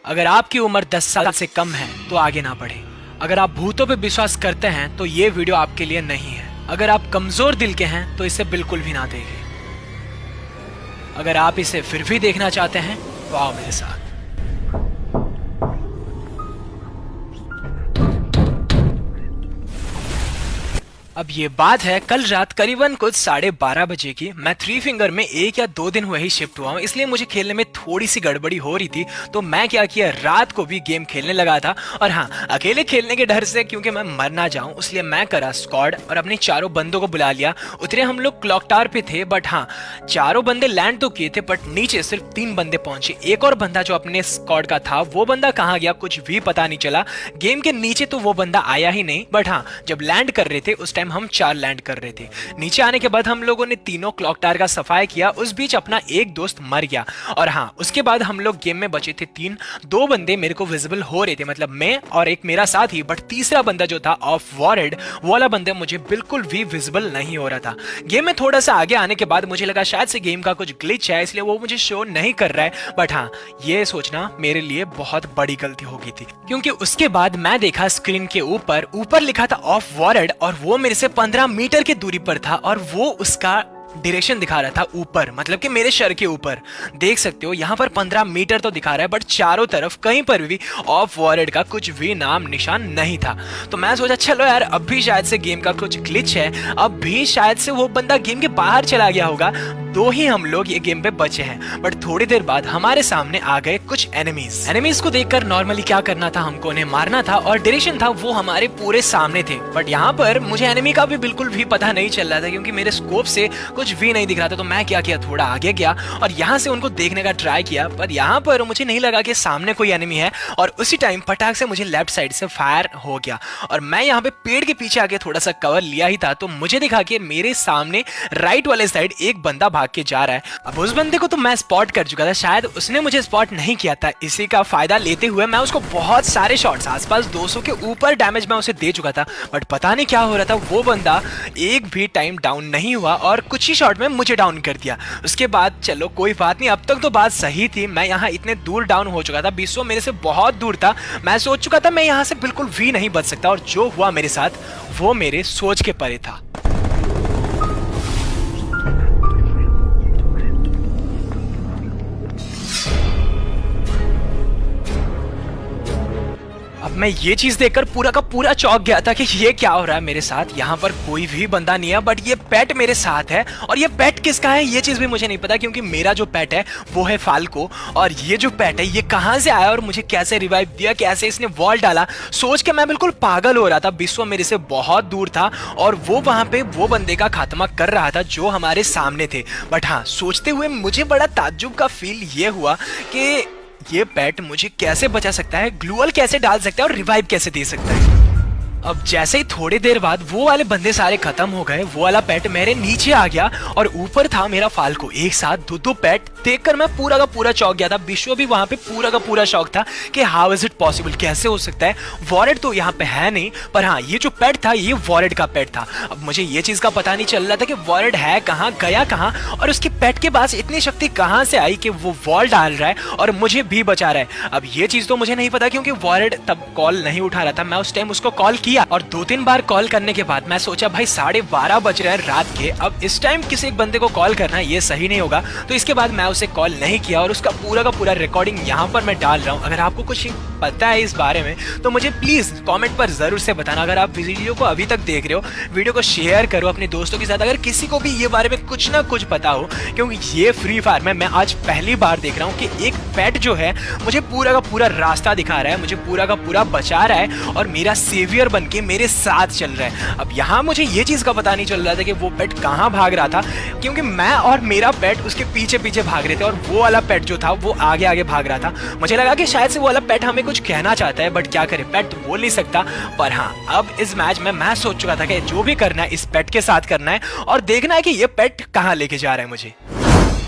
अगर आपकी उम्र 10 साल से कम है तो आगे ना बढ़े। अगर आप भूतों पे विश्वास करते हैं तो ये वीडियो आपके लिए नहीं है। अगर आप कमजोर दिल के हैं तो इसे बिल्कुल भी ना देखें। अगर आप इसे फिर भी देखना चाहते हैं तो आओ मेरे साथ। अब ये बात है कल रात करीबन कुछ 12:30 बजे की। मैं थ्री फिंगर में 1 या 2 दिन हुए ही शिफ्ट हुआ हूँ, इसलिए मुझे खेलने में थोड़ी सी गड़बड़ी हो रही थी। तो मैं क्या किया, रात को भी गेम खेलने लगा था। और हाँ, अकेले खेलने के डर से क्योंकि मैं मर ना जाऊं इसलिए मैं करा स्क्वाड और अपने चारों बंदों को बुला लिया। उतरे हम लोग क्लॉक टावर पे थे, बट हाँ चारों बंदे लैंड तो किए थे, बट नीचे सिर्फ 3 बंदे पहुंचे। एक और बंदा जो अपने स्क्वाड का था वो बंदा कहाँ गया कुछ भी पता नहीं चला। गेम के नीचे तो वो बंदा आया ही नहीं, बट हाँ जब लैंड कर रहे थे उस टाइम हम 4 लैंड कर रहे थे। नीचे आने के बाद हम लोगों ने तीनों क्लॉक टावर का सफाई किया। उस बीच अपना एक दोस्त मर गया। और हाँ उसके बाद हम लोग गेम में बचे थे 3। 2 बंदे मेरे को विजिबल हो रहे थे, मतलब मैं और एक मेरा साथी, बट तीसरा बंदा जो था ऑफ वॉरेड वो वाला बंदा मुझे बिल्कुल भी विजिबल नहीं हो रहा था। गेम में थोड़ा सा आगे आने के बाद मुझे लगा शायद से गेम का कुछ ग्लिच है इसलिए वो मुझे शो नहीं कर रहा है। बट हाँ ये सोचना मेरे लिए बहुत बड़ी गलती हो गई थी, क्योंकि उसके बाद मैं देखा स्क्रीन के ऊपर लिखा था ऑफ वॉरेड और वो मेरे से 15 मीटर की दूरी पर था और वो उसका डायरेक्शन दिखा रहा था ऊपर, मतलब कि मेरे सर के ऊपर। देख सकते हो यहाँ पर 15 मीटर तो दिखा रहा है, बट चारों तरफ कहीं पर भी ऑफ वॉरेड का कुछ भी नाम निशान नहीं था। तो मैं सोचा चलो यार अब भी शायद से गेम का कुछ ग्लिच है, अब भी शायद से वो बंदा गेम के बाहर चला गया होगा। 2 ही हम लोग ये गेम पे बचे हैं। बट थोड़ी देर बाद हमारे सामने आ गए कुछ एनिमीज को देखकर नॉर्मली क्या करना था, हमको उन्हें मारना था और डायरेक्शन था वो हमारे पूरे सामने थे। बट यहाँ पर मुझे एनिमी का भी बिल्कुल भी पता नहीं चल रहा था, क्योंकि मेरे स्कोप से कुछ भी नहीं दिख रहा था। तो मैं क्या किया, थोड़ा आगे गया और यहाँ से उनको देखने का ट्राई किया, पर यहाँ पर मुझे नहीं लगा कि सामने कोई एनिमी है। और उसी टाइम फटाक से मुझे लेफ्ट साइड से फायर हो गया और मैं यहाँ पे पेड़ के पीछे आके थोड़ा सा कवर लिया ही था। तो मुझे दिखा कि मेरे सामने राइट वाले साइड एक बंदा भाग के जा रहा है। अब उस बंदे को तो मैं स्पॉट कर चुका था, शायद उसने मुझे स्पॉट नहीं किया था। इसी का फायदा लेते हुए मैं उसको बहुत सारे शॉट्स, आसपास 200 के ऊपर डैमेज मैं उसे दे चुका था। बट पता नहीं क्या हो रहा था, वो बंदा एक भी टाइम डाउन नहीं हुआ और कुछ ही शॉट में मुझे डाउन कर दिया। उसके बाद चलो कोई बात नहीं, अब तक तो बात सही थी। मैं यहाँ इतने दूर डाउन हो चुका था, बिस्वा मेरे से बहुत दूर था। मैं सोच चुका था मैं यहाँ से बिल्कुल भी नहीं बच सकता, और जो हुआ मेरे साथ वो मेरे सोच के परे था। अब मैं ये चीज देखकर पूरा का पूरा चौंक गया था कि ये क्या हो रहा है मेरे साथ। यहाँ पर कोई भी बंदा नहीं है, बट ये पेट मेरे साथ है। और ये पेट किसका है ये चीज भी मुझे नहीं पता, क्योंकि मेरा जो पेट है वो है फाल्को, और ये जो पेट है ये कहाँ से आया और मुझे कैसे रिवाइव दिया, कैसे इसने वॉल डाला, सोच के मैं बिल्कुल पागल हो रहा था। विश्व मेरे से बहुत दूर था और वो वहां पे वो बंदे का खात्मा कर रहा था जो हमारे सामने थे। बट हाँ सोचते हुए मुझे बड़ा ताज्जुब का फील ये हुआ कि ये पेट मुझे कैसे बचा सकता है, ग्लूअल कैसे डाल सकता है और रिवाइव कैसे दे सकता है। अब जैसे ही थोड़ी देर बाद वो वाले बंदे सारे खत्म हो गए, वो वाला पेट मेरे नीचे आ गया और ऊपर था मेरा फाल्को। एक साथ 2 पेट देखकर मैं पूरा का पूरा चौंक गया था। विश्व भी वहां पे पूरा का पूरा शौक था कि हाउ इज इट पॉसिबल, कैसे हो सकता है। वॉरेड तो यहाँ पे है नहीं, पर हाँ ये जो पेट था ये वॉरेड का पेट था। अब मुझे ये चीज का पता नहीं चल रहा था कि वॉरेड है कहाँ, गया कहाँ, और उसके पेट के पास इतनी शक्ति कहाँ से आई कि वो वॉल डाल रहा है और मुझे भी बचा रहा है। अब ये चीज तो मुझे नहीं पता, क्योंकि वॉरेड तब कॉल नहीं उठा रहा था। मैं उस टाइम उसको कॉल किया और 2-3 बार कॉल करने के बाद मैं सोचा भाई 12:30 बज रहे हैं रात के, अब इस टाइम किसी एक बंदे को कॉल करना ये सही नहीं होगा। तो इसके बाद मैं उसे कॉल नहीं किया और उसका पूरा का पूरा रिकॉर्डिंग यहाँ पर मैं डाल रहा हूँ। अगर आपको कुछ पता है इस बारे में तो मुझे प्लीज कमेंट पर जरूर से बताना। अगर आप वीडियो को अभी तक देख रहे हो, वीडियो को शेयर करो अपने दोस्तों के साथ, अगर किसी को भी ये बारे में कुछ ना कुछ पता हो, क्योंकि ये फ्री फायर में मैं आज पहली बार देख रहा हूँ कि एक पेट जो है मुझे पूरा का पूरा रास्ता दिखा रहा है, मुझे पूरा का पूरा बचा रहा है और मेरा सेवियर बन के मेरे साथ चल रहा है। अब यहाँ मुझे ये चीज का पता नहीं चल रहा था कि वो पेट कहाँ भाग रहा था, क्योंकि मैं और मेरा पेट उसके पीछे पीछे भाग रहे थे और वो वाला पेट जो था वो आगे आगे भाग रहा था। मुझे लगा कि शायद से वो वाला पेट हमें कुछ कहना चाहता है, बट क्या करे, पेट तो बोल नहीं सकता। पर हाँ अब इस मैच में मैं सोच चुका था कि जो भी करना है इस पेट के साथ करना है और देखना है कि ये पेट कहाँ लेके जा रहा है मुझे।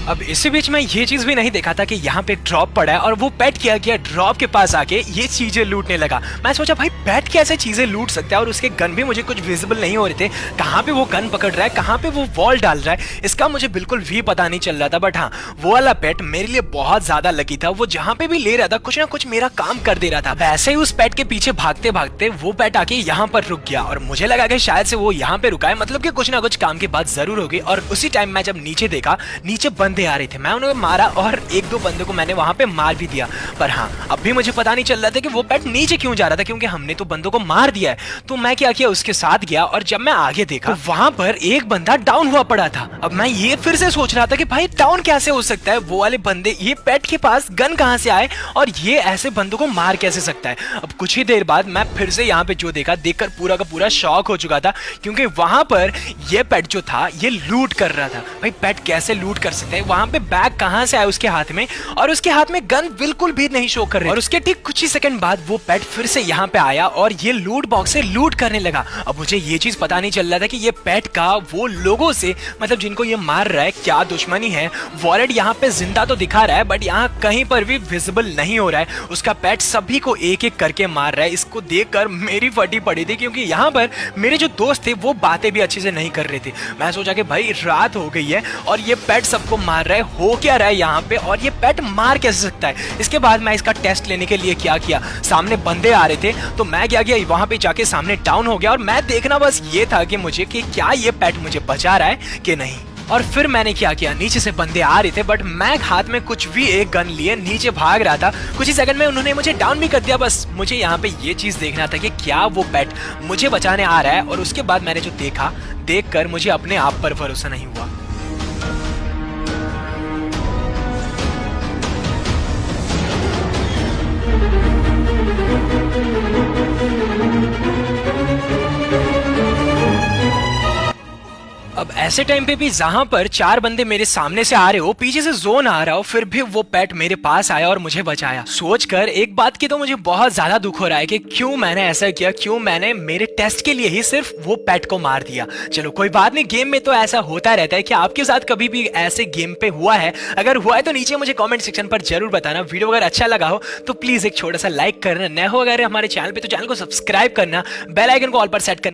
अब इसी बीच में ये चीज भी नहीं देखा था कि यहाँ पे ड्रॉप पड़ा है और वो पेट क्या किया, ड्रॉप के पास आके ये चीजें लूटने लगा। मैं सोचा भाई पेट कैसे चीजें लूट सकता है, और उसके गन भी मुझे कुछ विजिबल नहीं हो रहे थे, कहाँ पे वो गन पकड़ रहा है, कहाँ पे वो वॉल डाल रहा है, इसका मुझे बिल्कुल भी पता नहीं चल रहा था। बट हाँ, वो वाला पेट मेरे लिए बहुत ज्यादा लकी था, वो जहाँ पे भी ले रहा था कुछ ना कुछ मेरा काम कर दे रहा था। वैसे ही उस पेट के पीछे भागते भागते वो पेट आके यहाँ पर रुक गया, और मुझे लगा कि शायद से वो यहाँ पे रुका है, मतलब कि कुछ ना कुछ काम की बात जरूर होगी। और उसी टाइम मैं जब नीचे देखा, नीचे बंदे आ रहे थे, मैं उन्हें मारा और एक दो बंदों को मैंने वहां पे मार भी दिया। पर हाँ, अब भी मुझे पता नहीं चल रहा था कि वो पेट नीचे क्यों जा रहा था, क्योंकि हमने तो बंदों को मार दिया है। तो मैं क्या किया, उसके साथ गया, और जब मैं आगे देखा तो वहां पर एक बंदा डाउन हुआ पड़ा था। अब मैं ये फिर से सोच रहा था कि भाई डाउन कैसे हो सकता है, वो वाले बंदे, ये पेट के पास गन कहां से आए और ये ऐसे बंदों को मार कैसे सकता है। अब कुछ ही देर बाद मैं फिर से यहाँ पे जो देखा, देखकर पूरा का पूरा शॉक हो चुका था, क्योंकि वहां पर ये पेट जो था ये लूट कर रहा था। भाई पेट कैसे लूट कर सकता है, वहां पे बैग कहां से आया उसके हाथ में, और उसके हाथ में गन बिल्कुल भी नहीं शो कर रही। और उसके ठीक कुछ ही सेकंड बाद वो पेट फिर से यहाँ पे आया और ये लूट बॉक्स से लूट करने लगा। अब मुझे ये चीज पता नहीं चल रहा था कि ये पेट का वो लोगों से, मतलब जिनको ये मार रहा है, क्या दुश्मनी है। वॉलेट यहाँ पे जिंदा तो दिखा रहा है, बट यहाँ कहीं पर भी विजिबल नहीं हो रहा है। उसका पेट सभी को एक एक करके मार रहा है। इसको देखकर मेरी फटी पड़ी थी, क्योंकि यहाँ पर मेरे जो दोस्त थे वो बातें भी अच्छे से नहीं कर रहे थे। मैं सोचा कि भाई रात हो गई है और ये पेट सबको मार रहा है, हो क्या रहा है यहाँ पे, और ये पेट मार कैसे सकता है। इसके बाद मैं इसका टेस्ट लेने के लिए क्या किया, सामने बंदे आ रहे थे तो मैं क्या किया, वहां पे जाके सामने डाउन हो गया, और मैं देखना बस ये था कि मुझे कि क्या ये पेट मुझे बचा रहा है कि नहीं। और फिर मैंने क्या किया, नीचे से बंदे आ रहे थे, बट मैं हाथ में कुछ भी एक गन लिए नीचे भाग रहा था। कुछ ही सेकंड में उन्होंने मुझे डाउन भी कर दिया। बस मुझे यहाँ पे ये चीज देखना था कि क्या वो पेट मुझे बचाने आ रहा है। और उसके बाद मैंने जो देखा, देखकर मुझे अपने आप पर भरोसा नहीं हुआ। अब ऐसे टाइम पे भी जहां पर चार बंदे मेरे सामने से आ रहे हो, पीछे से जोन आ रहा हो, फिर भी वो पेट मेरे पास आया और मुझे बचाया। सोचकर एक बात की तो मुझे बहुत ज्यादा दुख हो रहा है कि क्यों मैंने ऐसा किया, क्यों मैंने मेरे टेस्ट के लिए ही सिर्फ वो पेट को मार दिया। चलो कोई बात नहीं, गेम में तो ऐसा होता रहता है। कि आपके साथ कभी भी ऐसे गेम पे हुआ है? अगर हुआ है तो नीचे मुझे कॉमेंट सेक्शन पर जरूर बताना। वीडियो अगर अच्छा लगा हो तो प्लीज एक छोटा सा लाइक करना, नया हो अगर हमारे चैनल पे तो चैनल को सब्सक्राइब करना, बेल आइकन को ऑल पर सेट करना।